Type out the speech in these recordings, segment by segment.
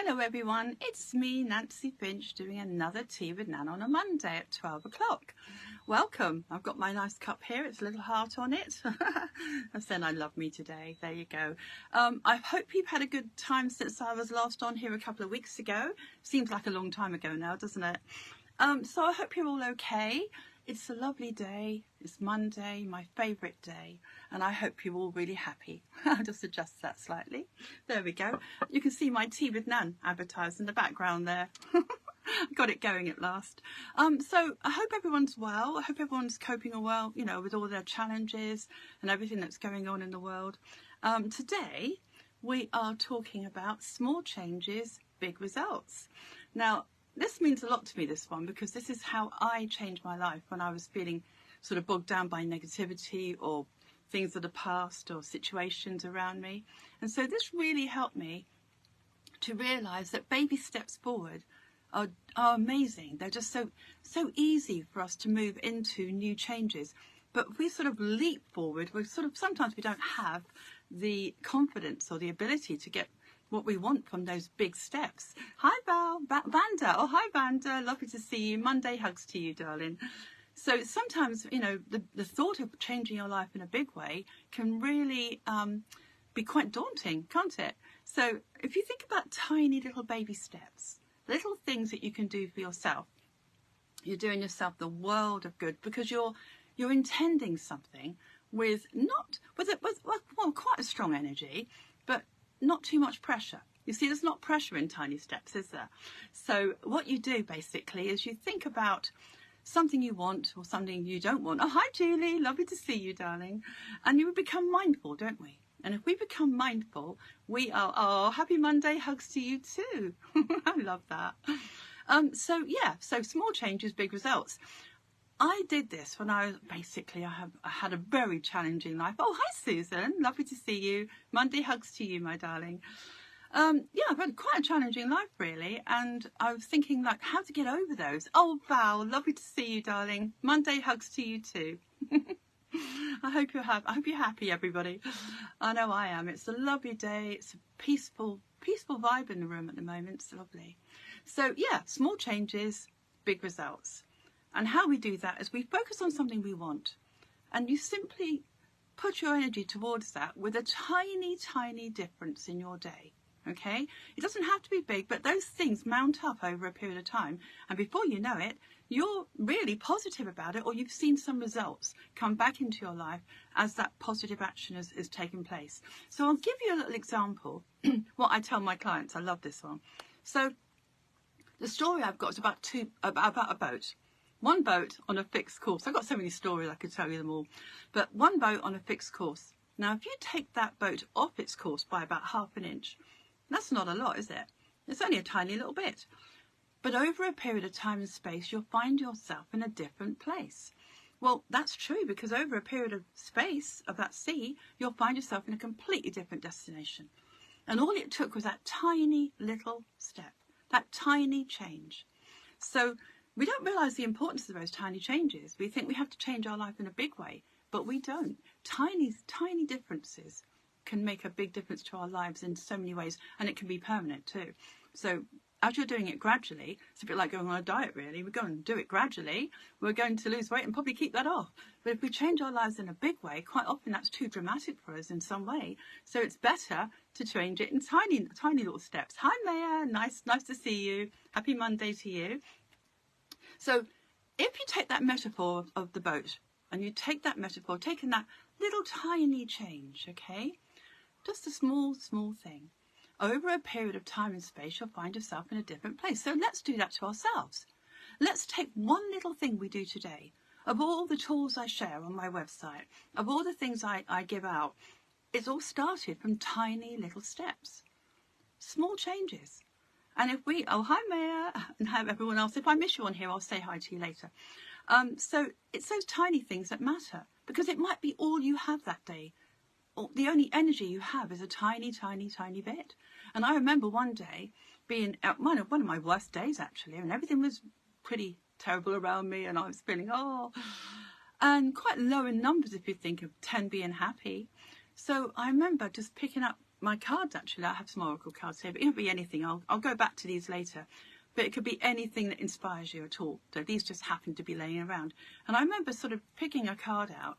Hello everyone, it's me, Nancy Finch, doing another Tea with Nan on a Monday at 12 o'clock. Welcome. I've got my nice cup here, it's a little heart on it. I said I love me today, there you go. I hope you've had a good time since I was last on here a couple of weeks ago. Seems like a long time ago now, doesn't it? So I hope you're all okay. It's a lovely day, it's Monday, my favourite day, and I hope you're all really happy. I'll just adjust that slightly. There we go. You can see my Tea with Nan advertised in the background there. Got it going at last. So I hope everyone's well. I hope everyone's coping well, you know, with all their challenges and everything that's going on in the world. Today, we are talking about small changes, big results. Now, this means a lot to me, this one, because this is how I changed my life when I was feeling sort of bogged down by negativity or things of the past or situations around me. And so this really helped me to realise that baby steps forward are amazing. They're just so easy for us to move into new changes. But if we sort of leap forward, sometimes we don't have the confidence or the ability to get what we want from those big steps. Hi Vanda. Oh, hi Vanda, lovely to see you. Monday hugs to you, darling. So sometimes, you know, the thought of changing your life in a big way can really be quite daunting, can't it? So if you think about tiny little baby steps, little things that you can do for yourself, you're doing yourself the world of good, because you're intending something with quite a strong energy, but not too much pressure. You see, there's not pressure in tiny steps, is there? So what you do basically is you think about something you want or something you don't want. Oh, hi Julie, lovely to see you, darling. And you become mindful, don't we? And if we become mindful, we are, oh, happy Monday, hugs to you too. I love that. So small changes, big results. I did this when I had a very challenging life. Oh, hi Susan, lovely to see you. Monday hugs to you, my darling. I've had quite a challenging life really, and I was thinking like how to get over those. Oh Val, lovely to see you, darling. Monday hugs to you too. I hope you're happy, everybody. I know I am. It's a lovely day. It's a peaceful vibe in the room at the moment. It's lovely. So yeah, small changes, big results. And how we do that is we focus on something we want, and you simply put your energy towards that with a tiny, tiny difference in your day. Okay? It doesn't have to be big, but those things mount up over a period of time. And before you know it, you're really positive about it, or you've seen some results come back into your life as that positive action is taking place. So I'll give you a little example. What I tell my clients, I love this one. So the story I've got is about a boat. One boat on a fixed course. I've got so many stories I could tell you them all. But one boat on a fixed course. Now, if you take that boat off its course by about ½ an inch, that's not a lot, is it? It's only a tiny little bit. But over a period of time and space, you'll find yourself in a different place. Well, that's true, because over a period of space of that sea, you'll find yourself in a completely different destination. And all it took was that tiny little step, that tiny change. So we don't realise the importance of those tiny changes. We think we have to change our life in a big way, but we don't. Tiny differences can make a big difference to our lives in so many ways, and it can be permanent too. So as you're doing it gradually, it's a bit like going on a diet really. We're going to do it gradually. We're going to lose weight and probably keep that off. But if we change our lives in a big way, quite often that's too dramatic for us in some way. So it's better to change it in tiny little steps. Hi Maya, nice to see you. Happy Monday to you. So if you take that metaphor of the boat, and you take that metaphor, taking that little tiny change, okay, just a small thing, over a period of time and space, you'll find yourself in a different place. So let's do that to ourselves. Let's take one little thing we do today. Of all the tools I share on my website, of all the things I give out, it's all started from tiny little steps, small changes. And if we, oh, hi Maya, and hi everyone else. If I miss you on here, I'll say hi to you later. So it's those tiny things that matter, because it might be all you have that day. Or the only energy you have is a tiny bit. And I remember one day being at one of my worst days actually, and everything was pretty terrible around me, and I was feeling, and quite low in numbers if you think of 10 being happy. So I remember just picking up my cards, actually, I have some oracle cards here, but it could be anything. I'll go back to these later. But it could be anything that inspires you at all. So these just happened to be laying around. And I remember sort of picking a card out,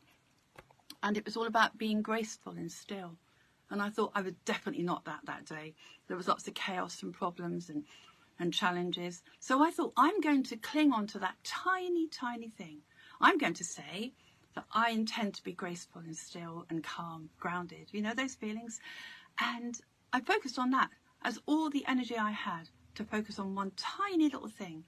and it was all about being graceful and still. And I thought I was definitely not that day. There was lots of chaos and problems and challenges. So I thought, I'm going to cling on to that tiny, tiny thing. I'm going to say that I intend to be graceful and still and calm, grounded. You know, those feelings. And I focused on that as all the energy I had to focus on one tiny little thing.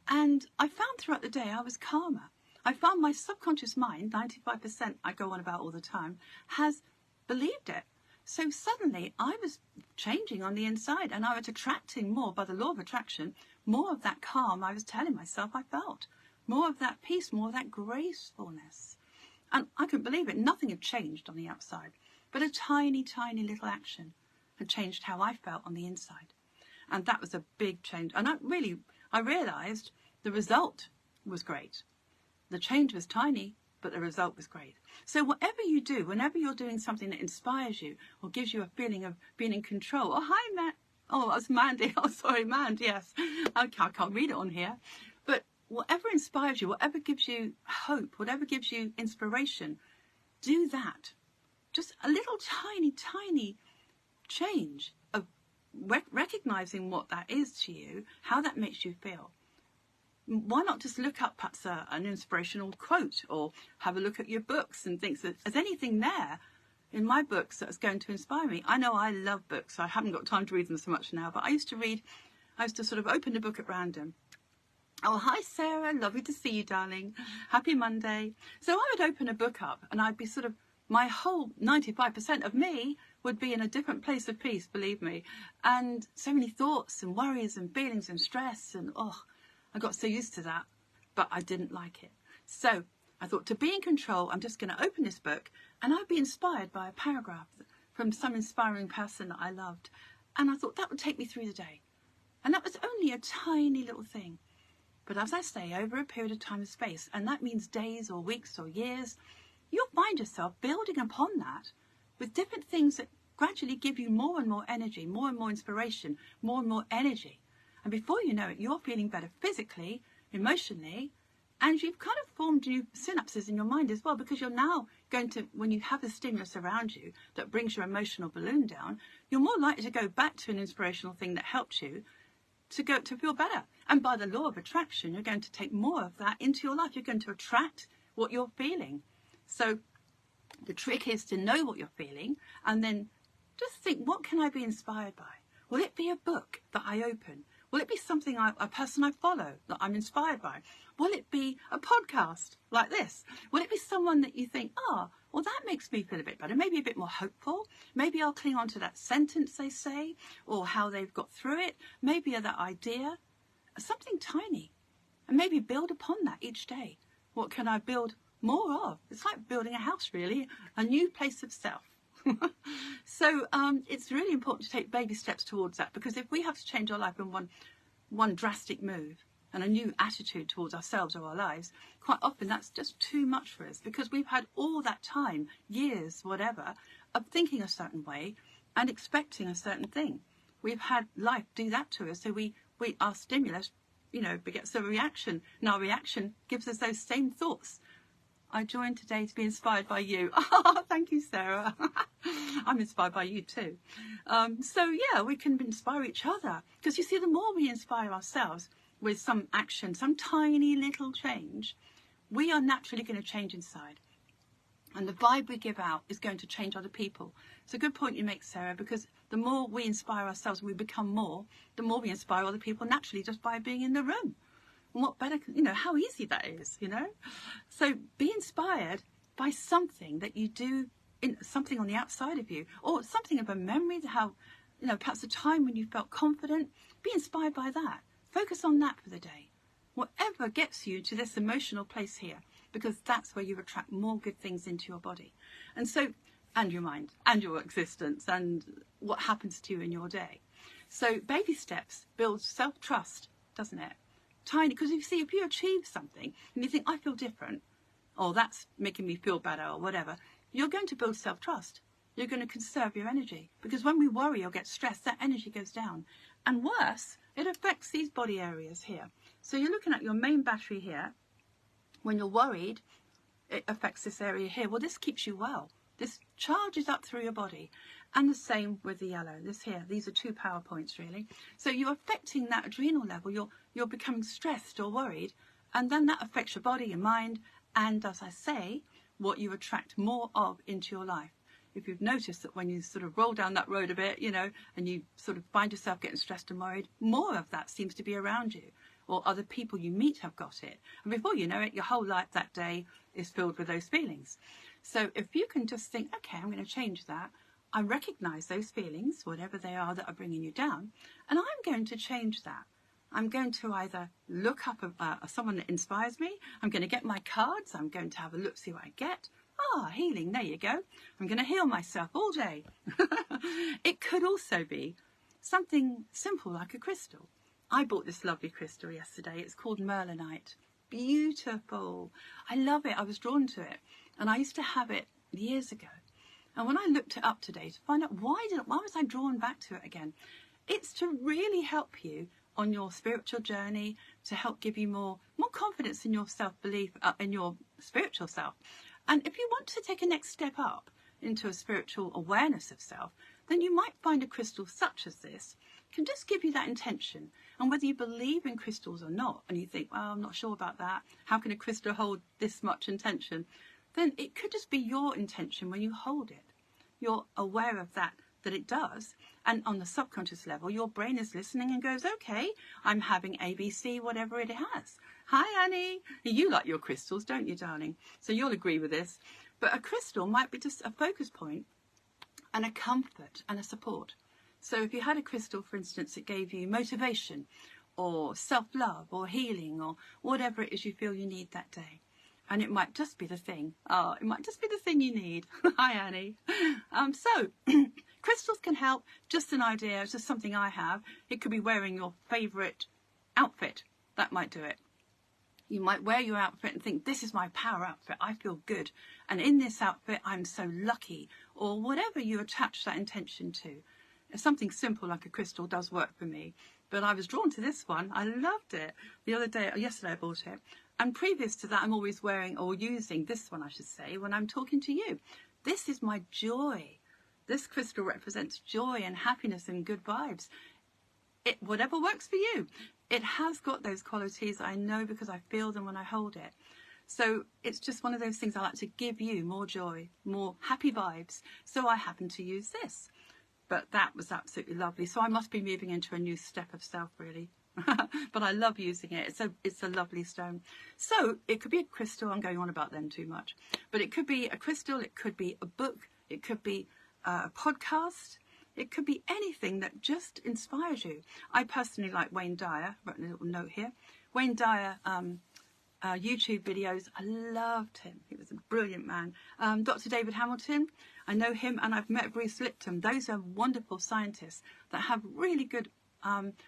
And I found throughout the day I was calmer. I found my subconscious mind, 95% I go on about all the time, has believed it. So suddenly I was changing on the inside, and I was attracting more, by the law of attraction, more of that calm I was telling myself I felt. More of that peace, more of that gracefulness. And I couldn't believe it. Nothing had changed on the outside, but a tiny, tiny little action had changed how I felt on the inside. And that was a big change. And I realised the result was great. The change was tiny, but the result was great. So whatever you do, whenever you're doing something that inspires you or gives you a feeling of being in control. Oh, hi, Matt. Oh, that's Mandy. Oh, sorry, Mand. Yes. I can't read it on here. But whatever inspires you, whatever gives you hope, whatever gives you inspiration, do that. Just a little tiny, tiny change of recognizing what that is to you, how that makes you feel. Why not just look up perhaps an inspirational quote, or have a look at your books and think that there's anything there in my books that's going to inspire me. I know I love books. I haven't got time to read them so much now, but I used to sort of open a book at random. Oh, hi, Sarah. Lovely to see you, darling. Happy Monday. So I would open a book up and I'd be sort of, my whole 95% of me would be in a different place of peace, believe me. And so many thoughts and worries and feelings and stress and, I got so used to that, but I didn't like it. So I thought, to be in control, I'm just going to open this book and I'd be inspired by a paragraph from some inspiring person that I loved. And I thought that would take me through the day. And that was only a tiny little thing. But as I say, over a period of time and space, and that means days or weeks or years, you'll find yourself building upon that with different things that gradually give you more and more energy, more and more inspiration, more and more energy. And before you know it, you're feeling better physically, emotionally, and you've kind of formed new synapses in your mind as well, because you're now going to, when you have a stimulus around you that brings your emotional balloon down, you're more likely to go back to an inspirational thing that helps you to feel better. And by the law of attraction, you're going to take more of that into your life. You're going to attract what you're feeling. So the trick is to know what you're feeling and then just think, what can I be inspired by? Will it be a book that I open? Will it be something, a person I follow that I'm inspired by? Will it be a podcast like this? Will it be someone that you think, well, that makes me feel a bit better, maybe a bit more hopeful? Maybe I'll cling on to that sentence they say, or how they've got through it. Maybe that idea, something tiny, and maybe build upon that each day. What can I build more of? It's like building a house, really, a new place of self. So it's really important to take baby steps towards that, because if we have to change our life in one drastic move and a new attitude towards ourselves or our lives, quite often that's just too much for us, because we've had all that time, years, whatever, of thinking a certain way and expecting a certain thing. We've had life do that to us, so our stimulus, begets a reaction, and our reaction gives us those same thoughts. I joined today to be inspired by you. Oh, thank you, Sarah. I'm inspired by you too. We can inspire each other, because you see, the more we inspire ourselves with some action, some tiny little change, we are naturally going to change inside. And the vibe we give out is going to change other people. It's a good point you make, Sarah, because the more we inspire ourselves and we become more, the more we inspire other people naturally just by being in the room. And what better, how easy that is, So be inspired by something that you do, something on the outside of you, or something of a memory, how, perhaps a time when you felt confident. Be inspired by that. Focus on that for the day. Whatever gets you to this emotional place here, because that's where you attract more good things into your body. And your mind, and your existence, and what happens to you in your day. So baby steps build self-trust, doesn't it? Tiny, because you see, if you achieve something and you think, I feel different, or that's making me feel better, or whatever, you're going to build self-trust. you're going to conserve your energy. Because when we worry or get stressed, that energy goes down. And worse, it affects these body areas here. So you're looking at your main battery here. When you're worried, it affects this area here. Well, this keeps you well. This charges up through your body. And the same with the yellow, this here. These are 2 power points, really. So you're affecting that adrenal level. You're becoming stressed or worried. And then that affects your body, your mind, and, as I say, what you attract more of into your life. If you've noticed that when you sort of roll down that road a bit, you know, and you sort of find yourself getting stressed and worried, more of that seems to be around you. Or other people you meet have got it. And before you know it, your whole life that day is filled with those feelings. So if you can just think, okay, I'm going to change that. I recognize those feelings, whatever they are that are bringing you down, and I'm going to change that. I'm going to either look up someone that inspires me. I'm going to get my cards. I'm going to have a look, see what I get. Healing, there you go. I'm going to heal myself all day. It could also be something simple like a crystal. I bought this lovely crystal yesterday. It's called Merlinite. Beautiful. I love it. I was drawn to it. And I used to have it years ago. And when I looked it up today to find out why was I drawn back to it again, it's to really help you on your spiritual journey, to help give you more confidence in your self-belief, in your spiritual self. And if you want to take a next step up into a spiritual awareness of self, then you might find a crystal such as this can just give you that intention. And whether you believe in crystals or not, and you think, well, I'm not sure about that, how can a crystal hold this much intention? Then it could just be your intention when you hold it. You're aware of that it does. And on the subconscious level, your brain is listening and goes, okay, I'm having ABC, whatever it has. Hi, Annie. You like your crystals, don't you, darling? So you'll agree with this. But a crystal might be just a focus point and a comfort and a support. So if you had a crystal, for instance, it gave you motivation or self-love or healing or whatever it is you feel you need that day. And it might just be the thing. It might just be the thing you need. Hi, Annie. So crystals can help. Just an idea. It's just something I have. It could be wearing your favourite outfit. That might do it. You might wear your outfit and think, this is my power outfit. I feel good. And in this outfit, I'm so lucky. Or whatever you attach that intention to. Something simple like a crystal does work for me. But I was drawn to this one. I loved it. Yesterday I bought it. And previous to that, I'm always wearing or using this one, I should say, when I'm talking to you. This is my joy. This crystal represents joy and happiness and good vibes. Whatever works for you. It has got those qualities, I know, because I feel them when I hold it. So it's just one of those things I like to give you more joy, more happy vibes. So I happen to use this. But that was absolutely lovely. So I must be moving into a new step of self, really. But I love using it. It's a lovely stone. So it could be a crystal. I'm going on about them too much. But it could be a crystal. It could be a book. It could be a podcast. It could be anything that just inspires you. I personally like Wayne Dyer. I've written a little note here. Wayne Dyer YouTube videos. I loved him. He was a brilliant man. Dr. David Hamilton. I know him, and I've met Bruce Lipton. Those are wonderful scientists that have really good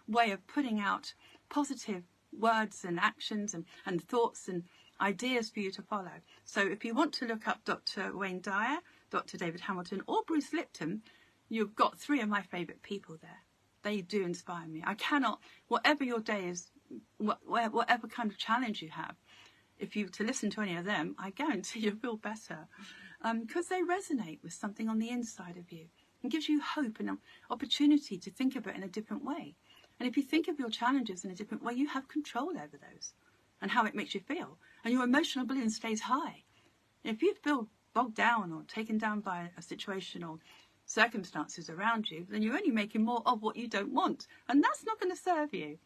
way of putting out positive words and actions and thoughts and ideas for you to follow. So if you want to look up Dr. Wayne Dyer, Dr. David Hamilton or Bruce Lipton, you've got 3 of my favourite people there. They do inspire me. I cannot, whatever your day is, whatever kind of challenge you have, if you to listen to any of them, I guarantee you'll feel better because they resonate with something on the inside of you. It gives you hope and an opportunity to think of it in a different way. And if you think of your challenges in a different way, you have control over those and how it makes you feel. And your emotional balloon stays high. And if you feel bogged down or taken down by a situation or circumstances around you, then you're only making more of what you don't want. And that's not going to serve you.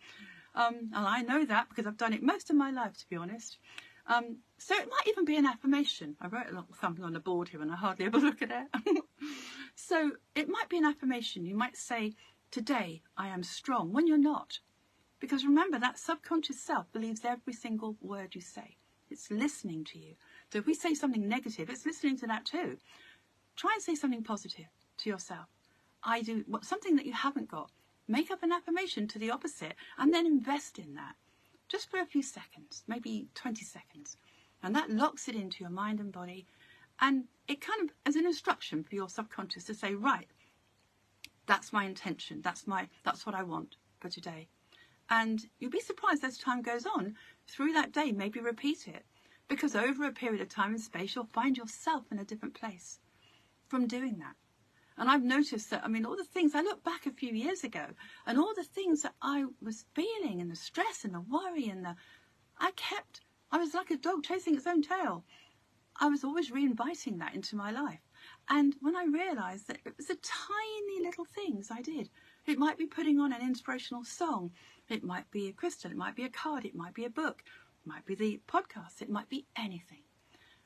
And I know that because I've done it most of my life, to be honest. So it might even be an affirmation. I wrote something on the board here and I hardly ever look at it. So it might be an affirmation. You might say, today I am strong, when you're not. Because remember, that subconscious self believes every single word you say. It's listening to you. So if we say something negative, it's listening to that too. Try and say something positive to yourself. I do something that you haven't got. Make up an affirmation to the opposite and then invest in that. Just for a few seconds, maybe 20 seconds. And that locks it into your mind and body. And it kind of as an instruction for your subconscious to say, right, that's my intention. That's what I want for today. And you'll be surprised as time goes on through that day, maybe repeat it, because over a period of time and space, you'll find yourself in a different place from doing that. And I've noticed that, I mean, all the things, I look back a few years ago and all the things that I was feeling and the stress and the worry and I was like a dog chasing its own tail. I was always re-inviting that into my life. And when I realised that it was the tiny little things I did, it might be putting on an inspirational song, it might be a crystal, it might be a card, it might be a book, it might be the podcast, it might be anything.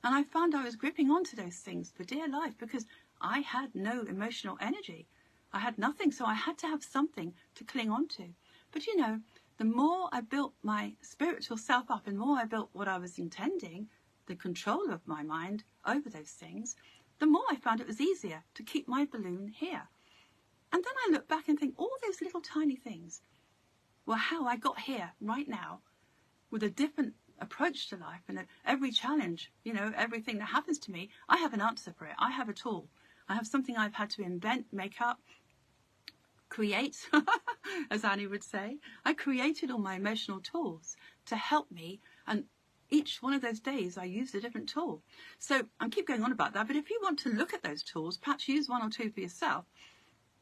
And I found I was gripping onto those things for dear life because I had no emotional energy. I had nothing, so I had to have something to cling on to. But you know, the more I built my spiritual self up and the more I built what I was intending, the control of my mind over those things, the more I found it was easier to keep my balloon here. And then I look back and think all those little tiny things were how I got here right now with a different approach to life. And every challenge, you know, everything that happens to me, I have an answer for it. I have a tool. I have something I've had to invent, make up, create, as Annie would say. I created all my emotional tools to help me, and each one of those days I used a different tool. So I keep going on about that, but if you want to look at those tools, perhaps use one or two for yourself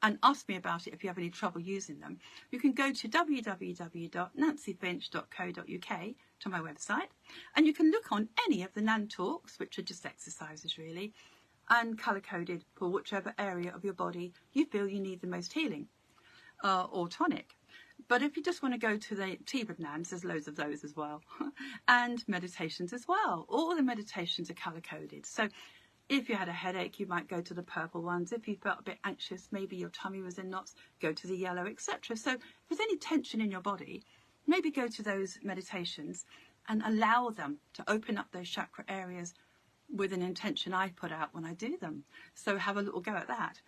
and ask me about it if you have any trouble using them. You can go to www.nancyfinch.co.uk to my website, and you can look on any of the Nan Talks, which are just exercises really, and colour-coded for whichever area of your body you feel you need the most healing or tonic. But if you just want to go to the Tea with Nans, there's loads of those as well. And meditations as well. All the meditations are colour-coded. So if you had a headache, you might go to the purple ones. If you felt a bit anxious, maybe your tummy was in knots, go to the yellow, etc. So if there's any tension in your body, maybe go to those meditations and allow them to open up those chakra areas with an intention I put out when I do them. So have a little go at that.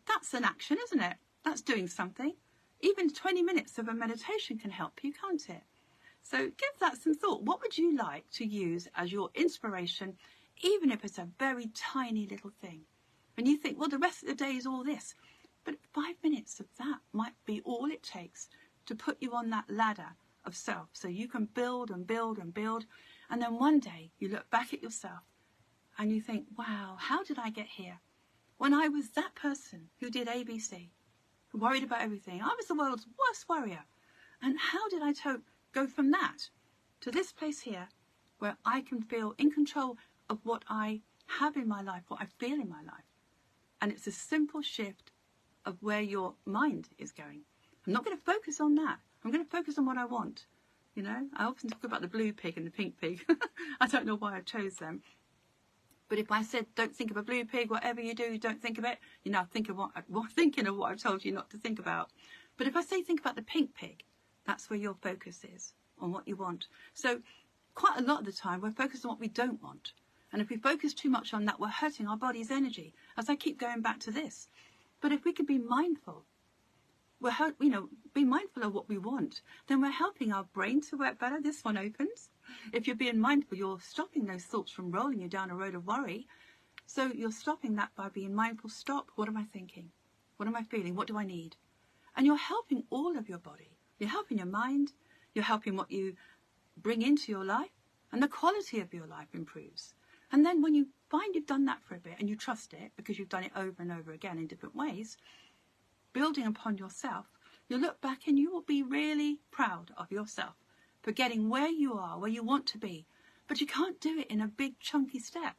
That's an action, isn't it? That's doing something. Even 20 minutes of a meditation can help you, can't it? So give that some thought. What would you like to use as your inspiration, even if it's a very tiny little thing? And you think, well, the rest of the day is all this. But 5 minutes of that might be all it takes to put you on that ladder of self so you can build and build and build. And then one day you look back at yourself and you think, wow, how did I get here? When I was that person who did ABC, who worried about everything, I was the world's worst worrier. And how did I go from that to this place here where I can feel in control of what I have in my life, what I feel in my life? And it's a simple shift of where your mind is going. I'm not going to focus on that. I'm going to focus on what I want. You know, I often talk about the blue pig and the pink pig. I don't know why I chose them. But if I said, don't think of a blue pig, whatever you do, don't think of it, you're now thinking of what I've told you not to think about. But if I say think about the pink pig, that's where your focus is, on what you want. So quite a lot of the time, we're focused on what we don't want. And if we focus too much on that, we're hurting our body's energy, as I keep going back to this. But if we can be mindful, be mindful of what we want, then we're helping our brain to work better. This one opens. If you're being mindful, you're stopping those thoughts from rolling you down a road of worry. So you're stopping that by being mindful. Stop. What am I thinking? What am I feeling? What do I need? And you're helping all of your body. You're helping your mind. You're helping what you bring into your life. And the quality of your life improves. And then when you find you've done that for a bit and you trust it because you've done it over and over again in different ways, building upon yourself, you'll look back and you will be really proud of yourself for getting where you are, where you want to be. But you can't do it in a big chunky step.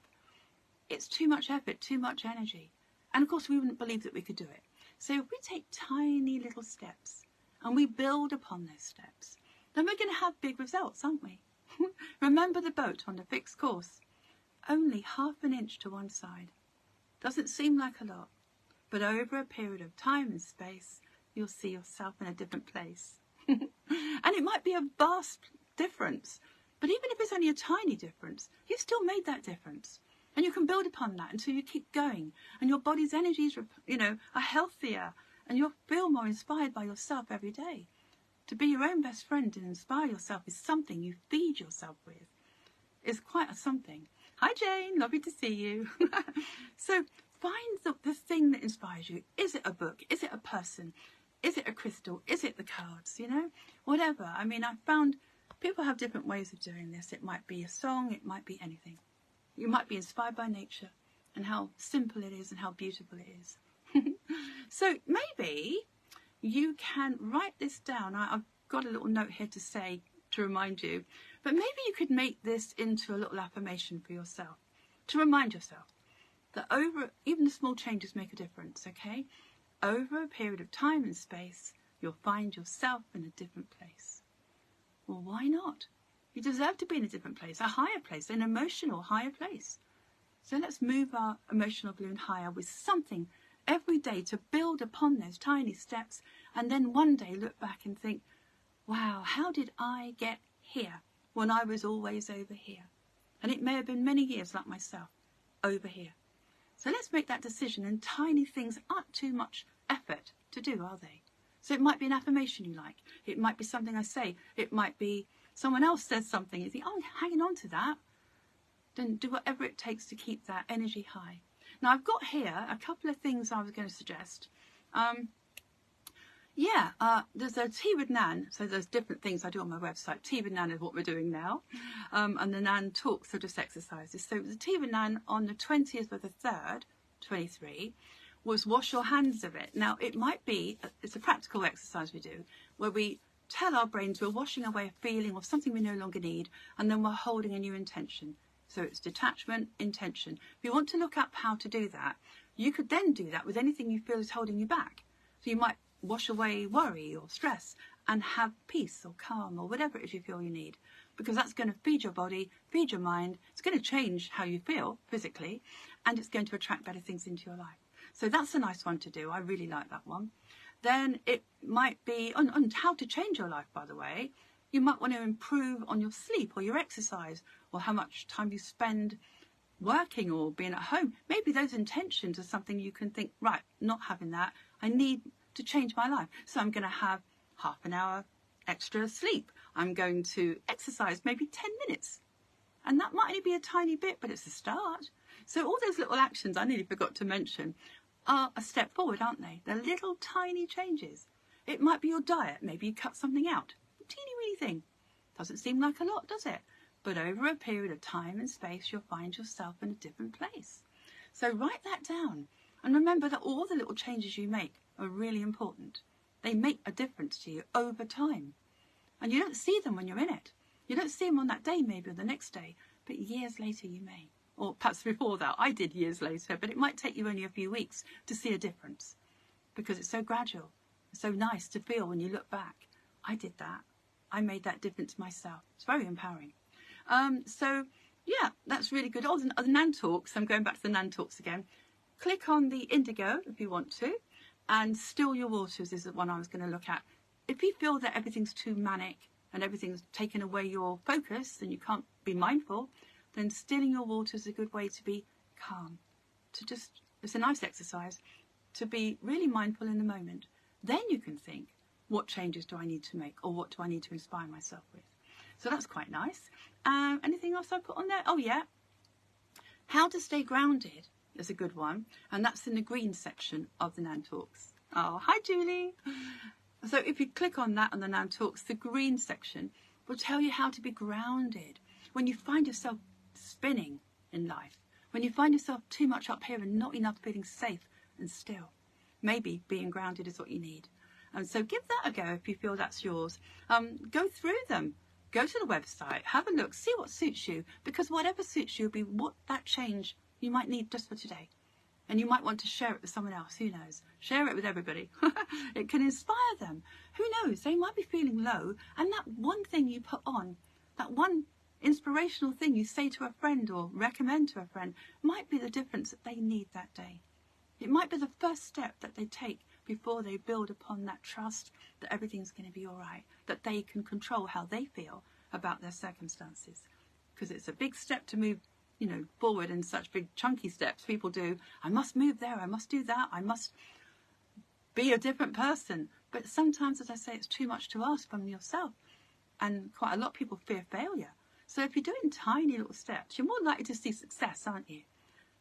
It's too much effort, too much energy. And of course we wouldn't believe that we could do it. So if we take tiny little steps and we build upon those steps, then we're going to have big results, aren't we? Remember the boat on the fixed course. Only half an inch to one side. Doesn't seem like a lot, but over a period of time and space, you'll see yourself in a different place. And it might be a vast difference, but even if it's only a tiny difference, you've still made that difference. And you can build upon that until you keep going, and your body's energies, are healthier, and you'll feel more inspired by yourself every day. To be your own best friend and inspire yourself is something you feed yourself with. It's quite something. Hi Jane, lovely to see you. So find the thing that inspires you. Is it a book? Is it a person? Is it a crystal? Is it the cards? You know, whatever. I mean, I've found people have different ways of doing this. It might be a song, it might be anything. You might be inspired by nature and how simple it is and how beautiful it is. So maybe you can write this down. I've got a little note here to say, to remind you, but maybe you could make this into a little affirmation for yourself, to remind yourself that even the small changes make a difference, okay? Over a period of time and space, you'll find yourself in a different place. Well, why not? You deserve to be in a different place, a higher place, an emotional higher place. So let's move our emotional balloon higher with something every day to build upon those tiny steps, and then one day look back and think, wow, how did I get here when I was always over here? And it may have been many years like myself, over here. So let's make that decision, and tiny things aren't too much effort to do, are they? So it might be an affirmation you like. It might be something I say. It might be someone else says something. You think, oh, I'm hanging on to that. Then do whatever it takes to keep that energy high. Now, I've got here a couple of things I was going to suggest. There's a Tea with Nan. So there's different things I do on my website. Tea with Nan is what we're doing now. And the Nan Talks are just exercises. So the Tea with Nan on the 20th of the 3rd, 23, was wash your hands of it. Now, it might be, it's a practical exercise we do, where we tell our brains we're washing away a feeling of something we no longer need, and then we're holding a new intention. So it's detachment, intention. If you want to look up how to do that, you could then do that with anything you feel is holding you back. So you might wash away worry or stress and have peace or calm or whatever it is you feel you need, because that's going to feed your body, feed your mind. It's going to change how you feel physically, and it's going to attract better things into your life. So that's a nice one to do. I really like that one. Then it might be on how to change your life, by the way. You might want to improve on your sleep or your exercise, or how much time you spend working or being at home. Maybe those intentions are something you can think, right, not having that. I need to change my life. So I'm going to have half an hour extra sleep. I'm going to exercise maybe 10 minutes. And that might only be a tiny bit, but it's a start. So all those little actions I nearly forgot to mention are a step forward, aren't they? They're little tiny changes. It might be your diet. Maybe you cut something out. A teeny weeny thing. Doesn't seem like a lot, does it? But over a period of time and space, you'll find yourself in a different place. So write that down. And remember that all the little changes you make are really important. They make a difference to you over time. And you don't see them when you're in it. You don't see them on that day maybe or the next day, but years later you may. Or perhaps before that. I did years later, but it might take you only a few weeks to see a difference, because it's so gradual. It's so nice to feel when you look back. I did that. I made that difference myself. It's very empowering. So yeah, that's really good. Oh, the Nan Talks. I'm going back to the Nan Talks again. Click on the indigo if you want to, and Still Your Waters is the one I was going to look at. If you feel that everything's too manic and everything's taken away your focus and you can't be mindful, then stilling your waters is a good way to be calm. It's a nice exercise to be really mindful in the moment. Then you can think, what changes do I need to make, or what do I need to inspire myself with? So that's quite nice. Anything else I put on there? Oh yeah, how to stay grounded is a good one, and that's in the green section of the Nan Talks. Oh, hi Julie. So if you click on that on the Nan Talks, the green section will tell you how to be grounded when you find yourself spinning in life, when you find yourself too much up here and not enough feeling safe and still. Maybe being grounded is what you need. And so give that a go if you feel that's yours. Go through them. Go to the website, have a look, see what suits you, because whatever suits you will be what that change you might need just for today. And you might want to share it with someone else, who knows? Share it with everybody. It can inspire them. Who knows? They might be feeling low, and that one thing you put on, that one inspirational thing you say to a friend or recommend to a friend, might be the difference that they need that day. It might be the first step that they take before they build upon that trust that everything's going to be all right, that they can control how they feel about their circumstances. Because it's a big step to move, forward in such big chunky steps. People do, I must move there, I must do that, I must be a different person. But sometimes, as I say, it's too much to ask from yourself. And quite a lot of people fear failure. So if you're doing tiny little steps, you're more likely to see success, aren't you?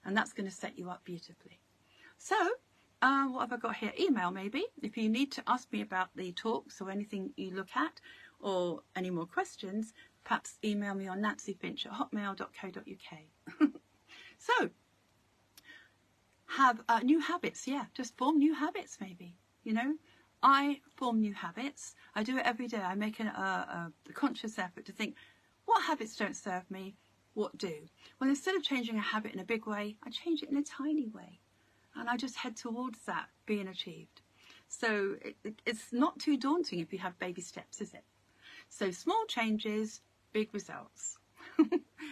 And that's going to set you up beautifully. So what have I got here? Email maybe. If you need to ask me about the talks or anything you look at or any more questions, perhaps email me on nancyfinch@hotmail.co.uk. So have new habits. Yeah, just form new habits maybe. You know, I form new habits. I do it every day. I make a conscious effort to think, what habits don't serve me? What do? Well, instead of changing a habit in a big way, I change it in a tiny way. And I just head towards that being achieved. So it's not too daunting if you have baby steps, is it? So small changes, big results.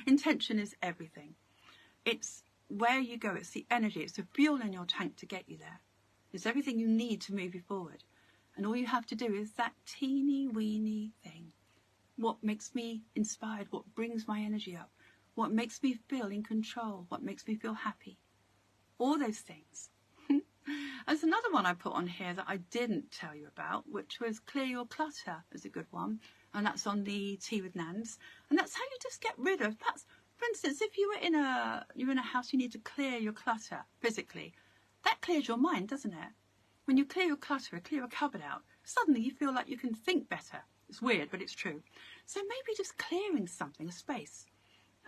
Intention is everything. It's where you go. It's the energy. It's the fuel in your tank to get you there. It's everything you need to move you forward. And all you have to do is that teeny weeny thing. What makes me inspired? What brings my energy up? What makes me feel in control? What makes me feel happy? All those things. There's another one I put on here that I didn't tell you about, which was clear your clutter is a good one. And that's on the Tea with Nans. And that's how you just get rid of, perhaps, for instance, if you're in a house, you need to clear your clutter physically. That clears your mind, doesn't it? When you clear your clutter, clear a cupboard out, suddenly you feel like you can think better. It's weird, but it's true. So maybe just clearing something, a space.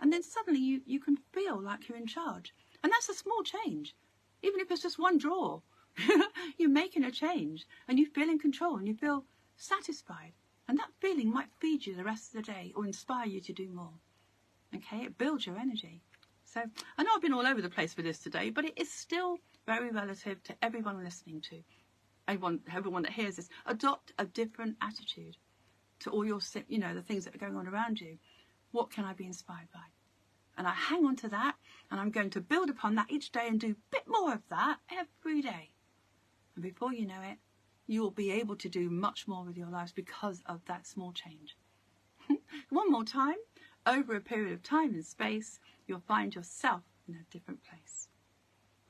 And then suddenly you can feel like you're in charge. And that's a small change. Even if it's just one drawer, you're making a change and you feel in control and you feel satisfied. And that feeling might feed you the rest of the day or inspire you to do more. Okay, it builds your energy. So I know I've been all over the place with this today, but it is still very relative to everyone listening to. Everyone that hears this. Adopt a different attitude to all your, the things that are going on around you. What can I be inspired by? And I hang on to that, and I'm going to build upon that each day and do a bit more of that every day. And before you know it, you will be able to do much more with your lives because of that small change. One more time, over a period of time and space, you'll find yourself in a different place.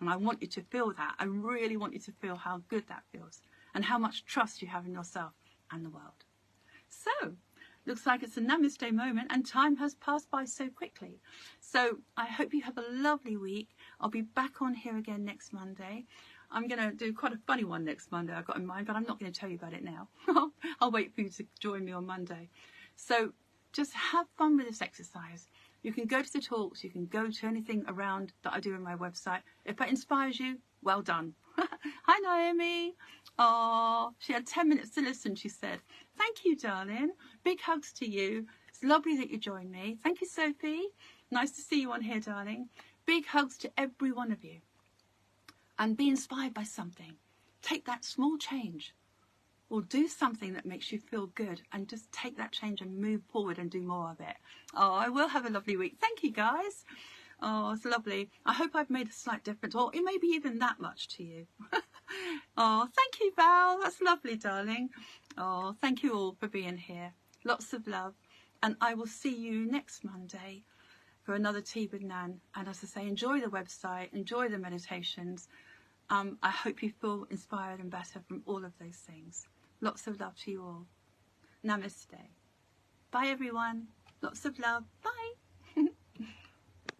And I want you to feel that. I really want you to feel how good that feels and how much trust you have in yourself and the world. So, looks like it's a Namaste moment and time has passed by so quickly. So I hope you have a lovely week. I'll be back on here again next Monday. I'm going to do quite a funny one next Monday I've got in mind, but I'm not going to tell you about it now. I'll wait for you to join me on Monday. So just have fun with this exercise. You can go to the talks, you can go to anything around that I do on my website. If that inspires you, well done. Hi Naomi. Oh, she had 10 minutes to listen, she said. Thank you, darling. Big hugs to you. It's lovely that you joined me. Thank you, Sophie. Nice to see you on here, darling. Big hugs to every one of you. And be inspired by something. Take that small change or do something that makes you feel good and just take that change and move forward and do more of it. Oh, I will have a lovely week. Thank you, guys. Oh, it's lovely. I hope I've made a slight difference, or it may be even that much to you. Oh, thank you, Val. That's lovely, darling. Oh, thank you all for being here. Lots of love. And I will see you next Monday for another Tea with Nan. And as I say, enjoy the website, enjoy the meditations. I hope you feel inspired and better from all of those things. Lots of love to you all. Namaste. Bye, everyone. Lots of love. Bye.